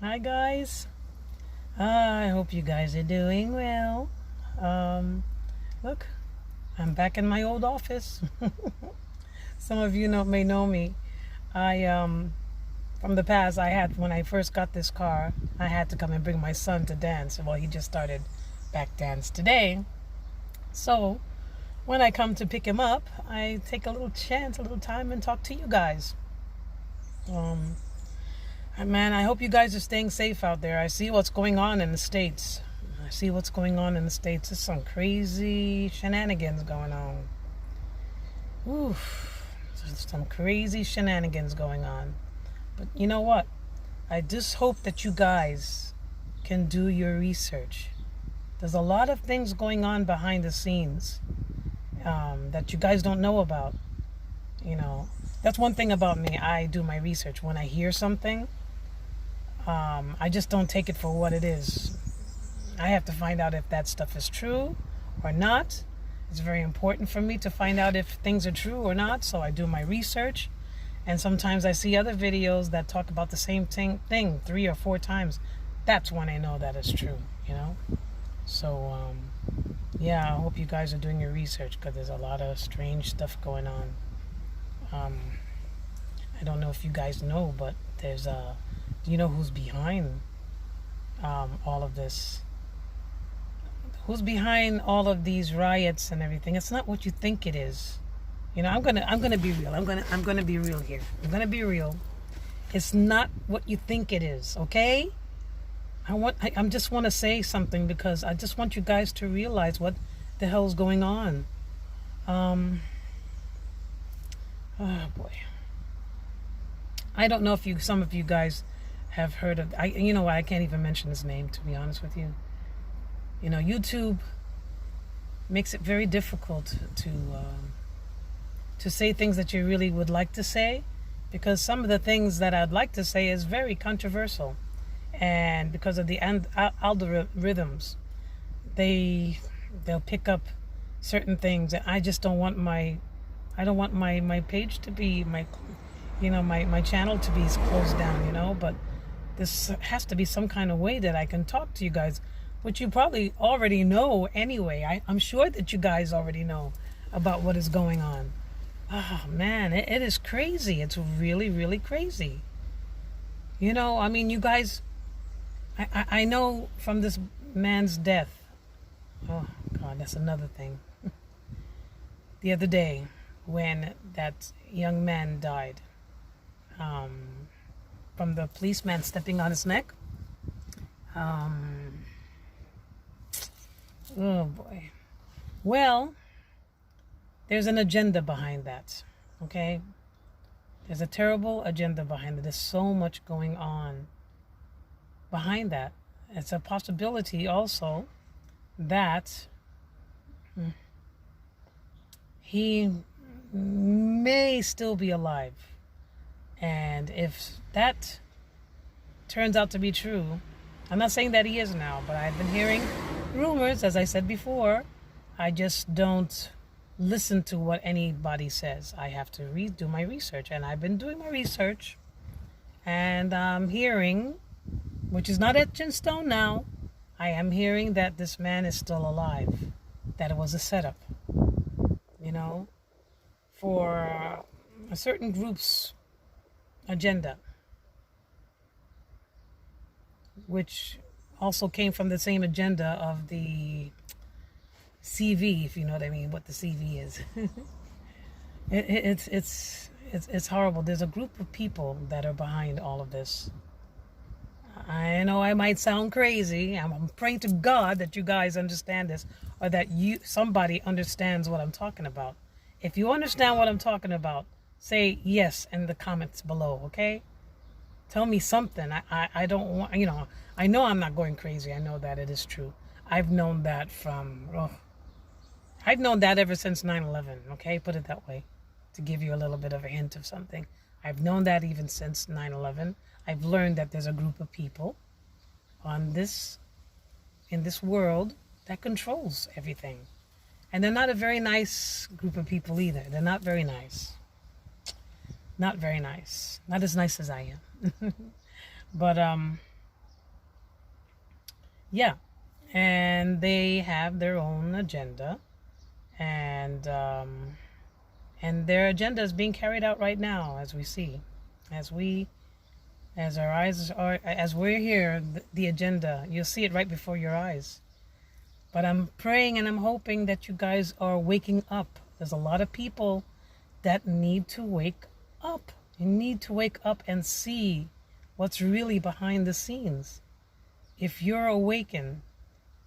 Hi guys. I hope you guys are doing well. Look, I'm back in my old office. Some of you may know me. I from the past, I had when I first got this car, I had to come and bring my son to dance. Well, he just started back dance today. So when I come to pick him up, I take a little chance, a little time, and talk to you guys. Um, Man, I hope you guys are staying safe out there. I see what's going on in the States. There's some crazy shenanigans going on. Oof. There's some crazy shenanigans going on. But you know what? I just hope that you guys can do your research. There's a lot of things going on behind the scenes that you guys don't know about. That's one thing about me. I do my research. When I hear something, I just don't take it for what it is. I have to find out if that stuff is true or not. It's very important for me to find out if things are true or not, so I do my research. And sometimes I see other videos that talk about the same thing 3 or 4 times. That's when I know that it's true. So, yeah, I hope you guys are doing your research because there's a lot of strange stuff going on. I don't know if you guys know, but there's do you know who's behind all of this? Who's behind all of these riots and everything? It's not what you think it is. I'm gonna be real. I'm gonna be real here. I'm gonna be real. It's not what you think it is. Okay? I just want to say something because I just want you guys to realize what the hell's going on. Oh boy. I don't know if some of you guys have heard of. You know what? I can't even mention his name, to be honest with you. YouTube makes it very difficult to say things that you really would like to say, because some of the things that I'd like to say is very controversial, and because of the algorithms, they'll pick up certain things, and I just don't want my page to be my channel to be closed down. But this has to be some kind of way that I can talk to you guys, which you probably already know anyway. I'm sure that you guys already know about what is going on. Oh man, it is crazy. It's really, really crazy. You guys, I know from this man's death. Oh God, that's another thing. The other day, when that young man died, from the policeman stepping on his neck. Oh boy. Well, there's an agenda behind that. Okay? There's a terrible agenda behind it. There's so much going on behind that. It's a possibility also that he may still be alive. And if that turns out to be true, I'm not saying that he is now, but I've been hearing rumors, as I said before. I just don't listen to what anybody says. I have to do my research, and I've been doing my research, and I'm hearing, which is not etched in stone now, I am hearing that this man is still alive, that it was a setup, for a certain group's agenda, which also came from the same agenda of the CV, if you know what I mean, what the CV is. It's horrible. There's a group of people that are behind all of this. I know I might sound crazy. I'm praying to God that you guys understand this, or that somebody understands what I'm talking about. If you understand what I'm talking about, say yes in the comments below, okay? Tell me something. I don't want, I know I'm not going crazy. I know that it is true. I've known that I've known that ever since 9/11, okay? Put it that way, to give you a little bit of a hint of something. I've known that even since 9/11. I've learned that there's a group of people in this world that controls everything. And they're not a very nice group of people either. They're not very nice. Not very nice. Not as nice as I am. But Yeah, and they have their own agenda, and their agenda is being carried out right now, as we see, as we, as our eyes are, as we're here. The agenda, you'll see it right before your eyes. But I'm praying and I'm hoping that you guys are waking up. There's a lot of people that need to wake up. You need to wake up and see what's really behind the scenes. If you're awakened,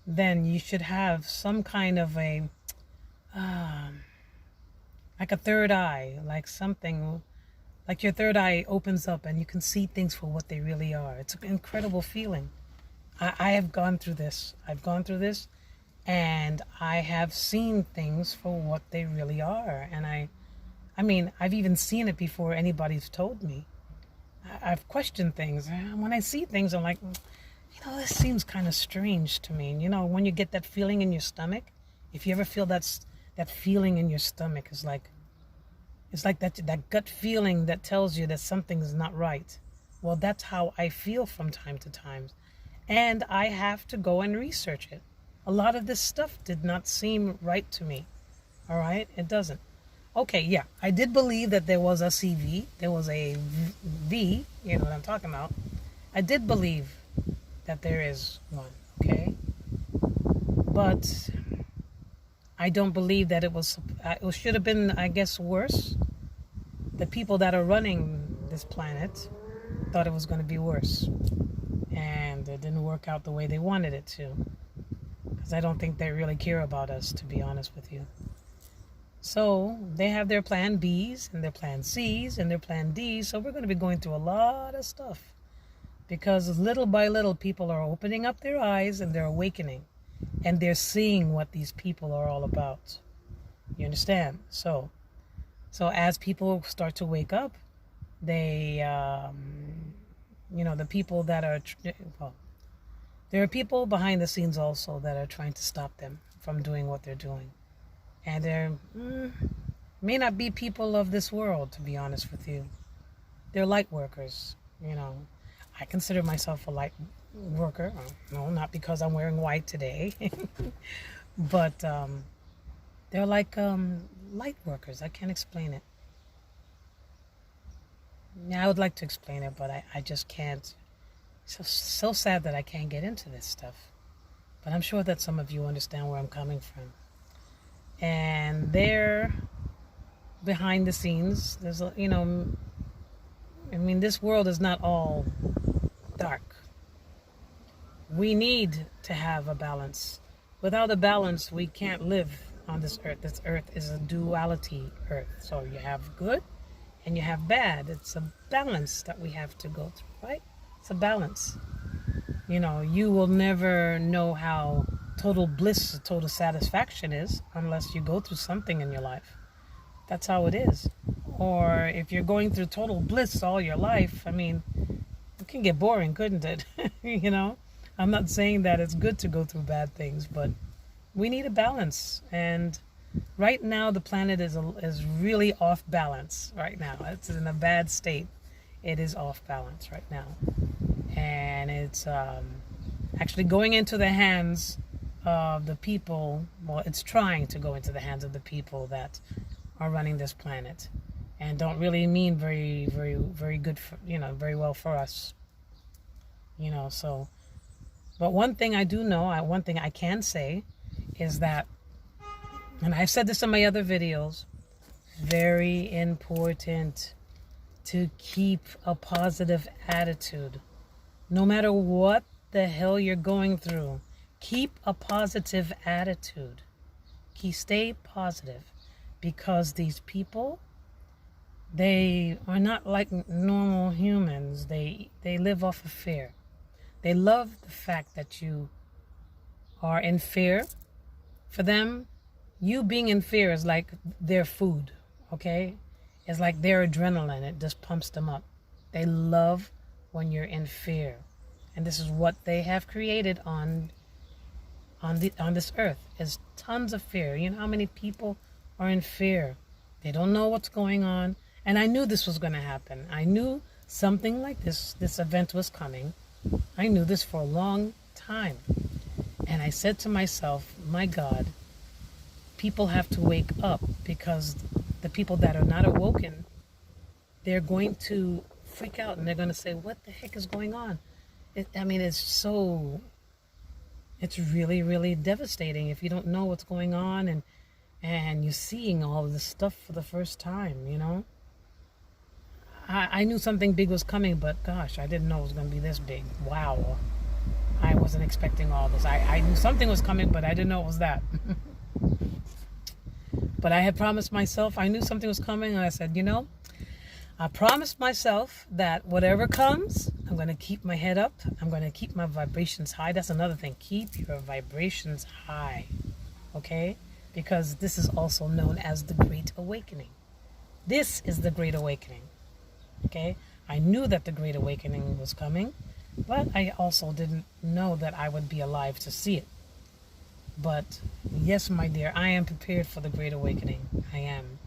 then you should have some kind of a, like a third eye, like something, like your third eye opens up and you can see things for what they really are. It's an incredible feeling. I have gone through this. I've gone through this, and I have seen things for what they really are. And I mean, I've even seen it before anybody's told me. I've questioned things. When I see things, I'm like, this seems kind of strange to me. When you get that feeling in your stomach, if you ever feel that feeling in your stomach, it's like that gut feeling that tells you that something's not right. Well, that's how I feel from time to time. And I have to go and research it. A lot of this stuff did not seem right to me. All right? It doesn't. Okay, yeah. I did believe that there was a CV. There was a V. You know what I'm talking about. I did believe that there is one. Okay? But I don't believe that it should have been, I guess, worse. The people that are running this planet thought it was going to be worse. And it didn't work out the way they wanted it to. Because I don't think they really care about us, to be honest with you. So they have their plan Bs and their plan Cs and their plan Ds. So we're going to be going through a lot of stuff. Because little by little, people are opening up their eyes and they're awakening. And they're seeing what these people are all about. You understand? So as people start to wake up, they, the people that are, there are people behind the scenes also that are trying to stop them from doing what they're doing. And there may not be people of this world, to be honest with you. They're light workers, I consider myself a light worker. No, not because I'm wearing white today. But they're like light workers. I can't explain it. Yeah, I would like to explain it, but I just can't. So sad that I can't get into this stuff. But I'm sure that some of you understand where I'm coming from. And they're behind the scenes. There's this world is not all dark. We need to have a balance. Without a balance, we can't live on this earth. This earth is a duality earth. So you have good and you have bad. It's a balance that we have to go through, right? It's a balance. You will never know how total bliss, total satisfaction is unless you go through something in your life. That's how it is. Or if you're going through total bliss all your life, it can get boring, couldn't it? I'm not saying that it's good to go through bad things, but we need a balance. And right now, the planet is really off balance right now. It's in a bad state. It is off balance right now. And it's actually going into the hands of the people. Well, it's trying to go into the hands of the people that are running this planet and don't really mean very, very, very good for, very well for us. So, but one thing I do know, one thing I can say is that, and I've said this in my other videos, very important to keep a positive attitude. No matter what the hell you're going through, keep a positive attitude. Stay positive, because these people, they are not like normal humans. They live off of fear. They love the fact that you are in fear. For them, you being in fear is like their food, okay? It's like their adrenaline. It just pumps them up. They love when you're in fear. And this is what they have created on this earth, is tons of fear. You know how many people are in fear? They don't know what's going on. And I knew this was going to happen. I knew something like this event was coming. I knew this for a long time. And I said to myself, my God, people have to wake up, because the people that are not awoken, they're going to freak out and they're going to say, what the heck is going on? It's really, really devastating if you don't know what's going on, and you're seeing all of this stuff for the first time, you know? I knew something big was coming, but gosh, I didn't know it was going to be this big. Wow. I wasn't expecting all this. I knew something was coming, but I didn't know it was that. But I had promised myself, I knew something was coming, and I said, I promised myself that whatever comes, I'm going to keep my head up. I'm going to keep my vibrations high. That's another thing. Keep your vibrations high, okay? Because this is also known as the Great Awakening. This is the Great Awakening, okay? I knew that the Great Awakening was coming, but I also didn't know that I would be alive to see it. But yes, my dear, I am prepared for the Great Awakening. I am.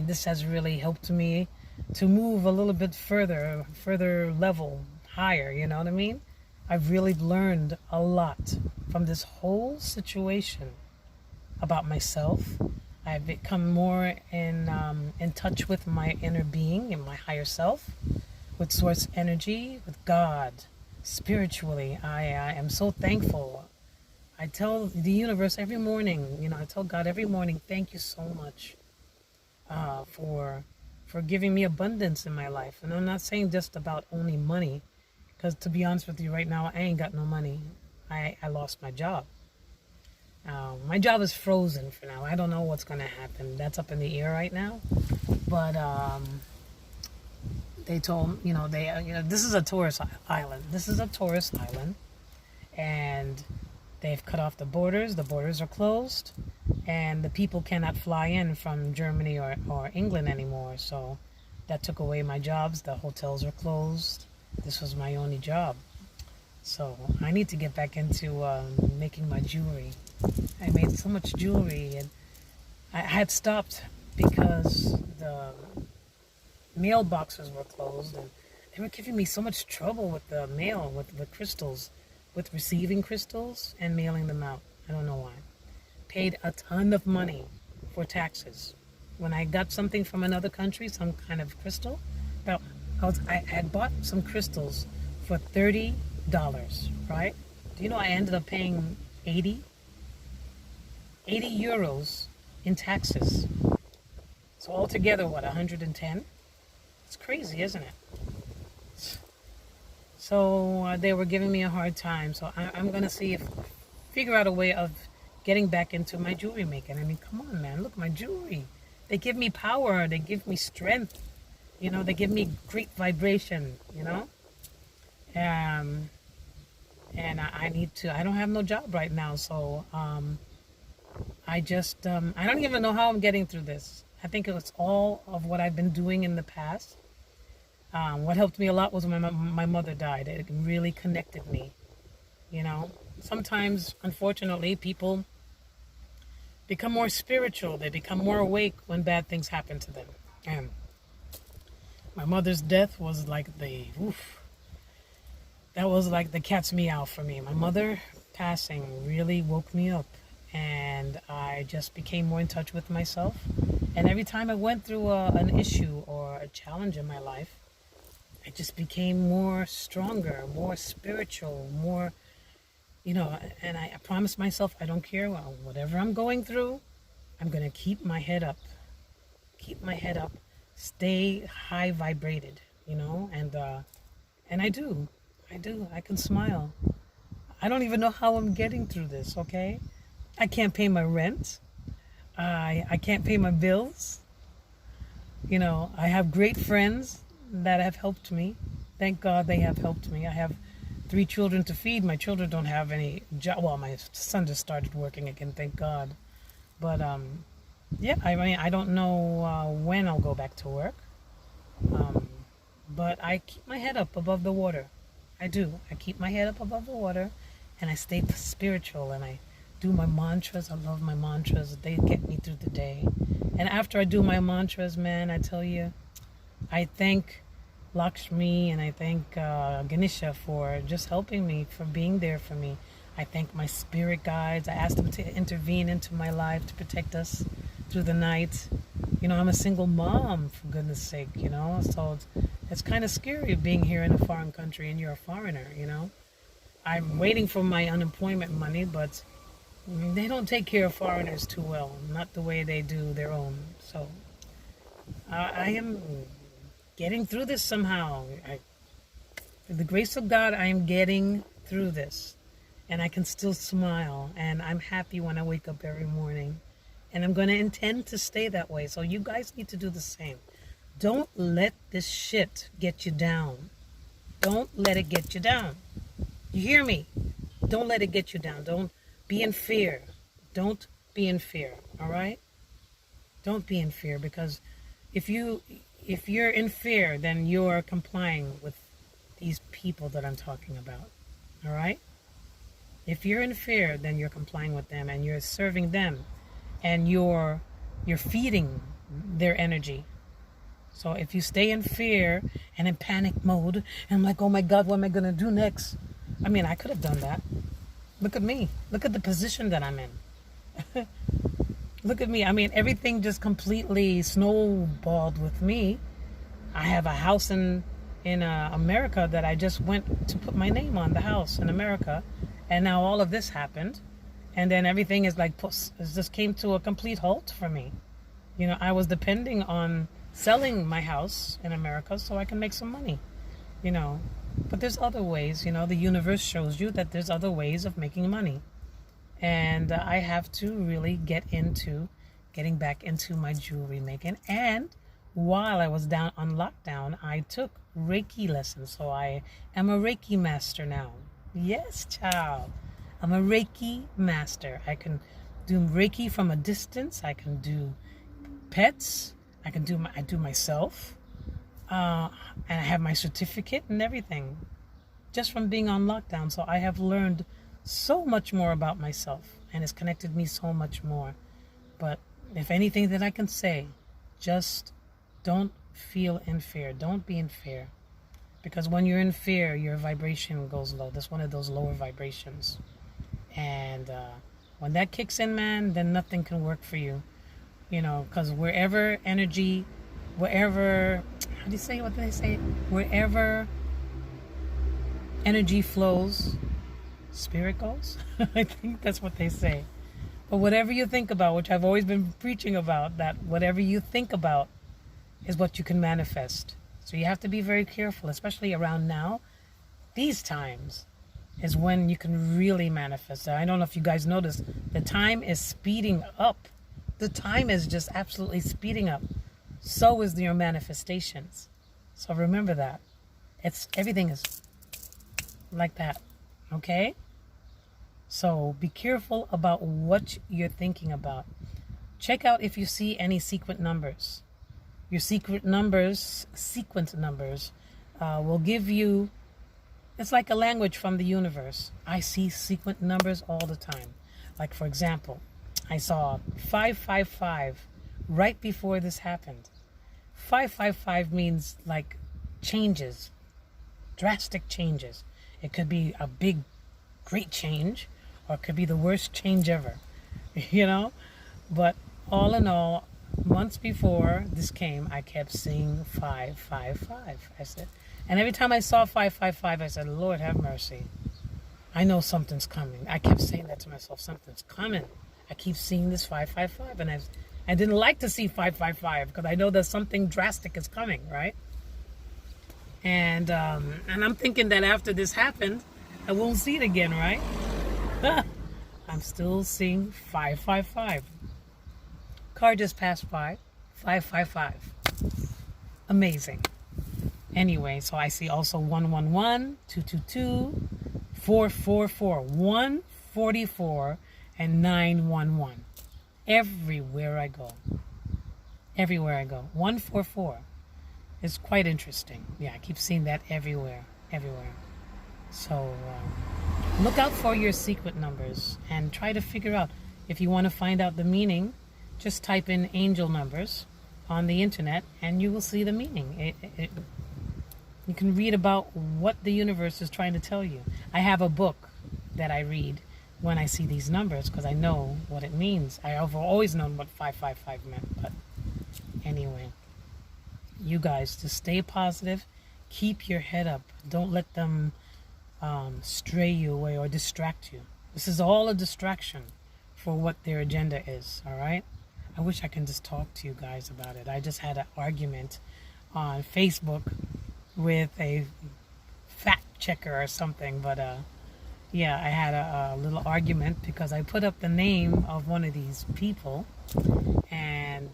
This has really helped me to move a little bit further level, higher, you know what I mean? I've really learned a lot from this whole situation about myself. I've become more in touch with my inner being and my higher self, with source energy, with God, spiritually. I am so thankful. I tell the universe every morning, I tell God every morning, thank you so much for giving me abundance in my life. And I'm not saying just about only money, because to be honest with you, right now, I ain't got no money. I lost my job. My job is frozen for now. I don't know what's going to happen. That's up in the air right now. But they told, this is a tourist island. This is a tourist island. And they've cut off the borders. The borders are closed. And the people cannot fly in from Germany or England anymore. So that took away my jobs. The hotels are closed. This was my only job. So I need to get back into making my jewelry. I made so much jewelry, and I had stopped because the mailboxes were closed, and they were giving me so much trouble with the mail, with crystals, with receiving crystals and mailing them out. I don't know why. Paid a ton of money for taxes. When I got something from another country, some kind of crystal, I had bought some crystals for $30, right? Do you know I ended up paying 80 euros in taxes? So altogether, what, 110? It's crazy, isn't it? So they were giving me a hard time. So I'm going to figure out a way of getting back into my jewelry making. Come on, man. Look, my jewelry. They give me power. They give me strength. They give me great vibration, And I don't have no job right now. So I don't even know how I'm getting through this. I think it was all of what I've been doing in the past. What helped me a lot was when my mother died. It really connected me, Sometimes, unfortunately, people become more spiritual. They become more awake when bad things happen to them. And my mother's death was like that was like the cat's meow for me. My mother passing really woke me up, and I just became more in touch with myself. And every time I went through an issue or a challenge in my life, I just became more stronger, more spiritual, more, and I promised myself, I don't care, whatever I'm going through, I'm going to keep my head up. Keep my head up. Stay high vibrated, and I do. I can smile. I don't even know how I'm getting through this, okay? I can't pay my rent. I can't pay my bills. I have great friends that have helped me. Thank God they have helped me. I have 3 children to feed. My children don't have any job. Well, my son just started working again, thank God. But, I don't know when I'll go back to work. But I keep my head up above the water. I do. I keep my head up above the water, and I stay spiritual, and I do my mantras. I love my mantras. They get me through the day. And after I do my mantras, man, I tell you, I thank Lakshmi, and I thank Ganesha for just helping me, for being there for me. I thank my spirit guides. I ask them to intervene into my life to protect us through the night. You know, I'm a single mom, for goodness sake, you know, so it's kind of scary being here in a foreign country and you're a foreigner, you know. I'm waiting for my unemployment money, but they don't take care of foreigners too well, not the way they do their own. So I am getting through this somehow. Through the grace of God, I am getting through this. And I can still smile. And I'm happy when I wake up every morning. And I'm going to intend to stay that way. So you guys need to do the same. Don't let this shit get you down. Don't let it get you down. You hear me? Don't let it get you down. Don't be in fear. Don't be in fear. All right? Don't be in fear, because if you're in fear, then you're complying with these people that I'm talking about. All right? If you're in fear, then you're complying with them and you're serving them, and you're feeding their energy. So if you stay in fear and in panic mode, and I'm like, oh my God, what am I going to do next? I mean, I could have done that. Look at me. Look at the position that I'm in. Look at me. I mean, everything just completely snowballed with me. I have a house in America that I just went to put my name on, the house in America. And now all of this happened. And then everything is like, it just came to a complete halt for me. You know, I was depending on selling my house in America so I can make some money, you know. But there's other ways, you know, the universe shows you that there's other ways of making money. And I have to really get into getting back into my jewelry making. And while I was down on lockdown, I took Reiki lessons. So I am a Reiki master now. Yes, child. I'm a Reiki master. I can do Reiki from a distance. I can do pets. I do myself. And I have my certificate and everything just from being on lockdown. So I have learned so much more about myself, and it's connected me so much more. But if anything that I can say, just don't feel in fear. Don't be in fear. Because when you're in fear, your vibration goes low. That's one of those lower vibrations. And when that kicks in, man, then nothing can work for you. You know, because wherever energy, how do you say, what do they say? Wherever energy flows, spirit goes. I think that's what they say. But whatever you think about, which I've always been preaching about, that whatever you think about is what you can manifest. So you have to be very careful, especially around now. These times is when you can really manifest. I don't know if you guys noticed, the time is speeding up. The time is just absolutely speeding up. So is your manifestations. So remember that. Everything is like that. Okay? So be careful about what you're thinking about. Check out if you see any sequent numbers. Your sequent numbers will give you, it's like a language from the universe. I see sequent numbers all the time. Like, for example, I saw 555 right before this happened. 555 means like changes, drastic changes. It could be a big, great change, or it could be the worst change ever, you know? But all in all, months before this came, I kept seeing 555. I said, and every time I saw 555, I said, Lord have mercy. I know something's coming. I kept saying that to myself, something's coming. I keep seeing this 555, and I didn't like to see 555 because I know that something drastic is coming, right? And I'm thinking that after this happened, I won't see it again, right? I'm still seeing 555. Car just passed by, 555. Amazing. Anyway, so I see also 111, 222, 444, 144, and 911. Everywhere I go. 144. It's quite interesting. Yeah, I keep seeing that everywhere. So look out for your sequent numbers and try to figure out. If you want to find out the meaning, just type in angel numbers on the internet and you will see the meaning. You can read about what the universe is trying to tell you. I have a book that I read when I see these numbers because I know what it means. I have always known what 555 meant, but anyway, you guys just stay positive, keep your head up. Don't let them stray you away or distract you. This is all a distraction for what their agenda is, all right? I wish I can just talk to you guys about it. I just had an argument on Facebook with a fact checker or something, but yeah, I had a little argument because I put up the name of one of these people, and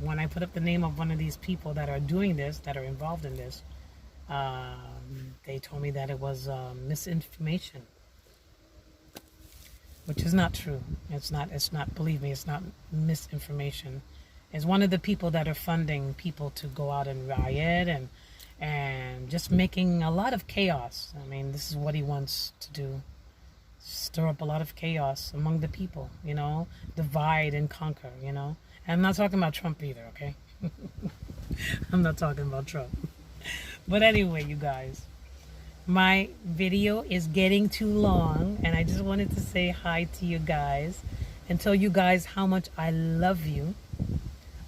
when I put up the name of one of these people that are doing this, that are involved in this, they told me that it was misinformation, which is not true. It's not, believe me, it's not misinformation. It's one of the people that are funding people to go out and riot and just making a lot of chaos. I mean, this is what he wants to do. Stir up a lot of chaos among the people, divide and conquer, And I'm not talking about Trump either, okay? I'm not talking about Trump. But anyway, you guys, my video is getting too long, and I just wanted to say hi to you guys and tell you guys how much I love you.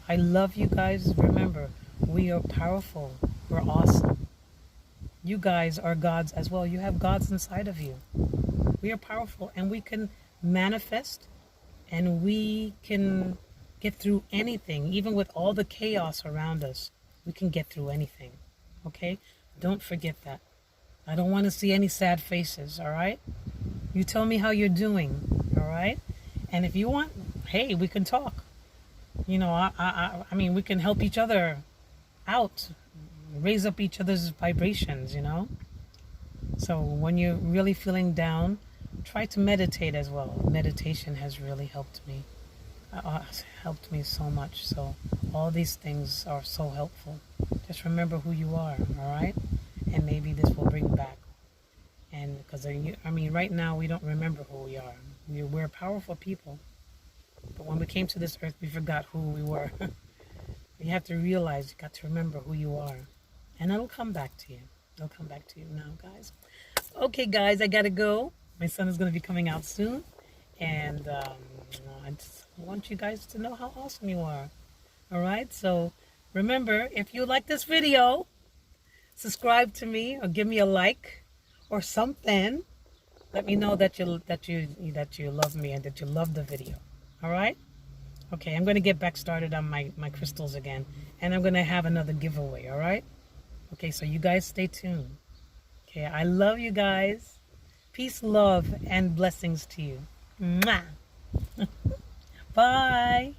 I love you guys. Remember, we are powerful. We're awesome. You guys are gods as well. You have gods inside of you. We are powerful, and we can manifest, and we can get through anything. Even with all the chaos around us, we can get through anything. Okay? Don't forget that. I don't want to see any sad faces, all right? You tell me how you're doing, all right? And if you want, hey, we can talk. I mean, we can help each other out, raise up each other's vibrations, So when you're really feeling down, try to meditate as well. Meditation has really helped me. Helped me so much. So all these things are so helpful. Just remember who you are, all right? And maybe this will bring back. And because right now we don't remember who we are. We're powerful people. But when we came to this earth, we forgot who we were. You have to realize, you got to remember who you are. And it'll come back to you. It'll come back to you now, guys. Okay, guys, I got to go. My son is going to be coming out soon. And I just want you guys to know how awesome you are. All right? So remember, if you like this video, subscribe to me or give me a like or something. Let me know that you love me and that you love the video. All right? Okay, I'm going to get back started on my crystals again. And I'm going to have another giveaway, all right? Okay, so you guys stay tuned. Okay, I love you guys. Peace, love, and blessings to you. Mwah. Bye.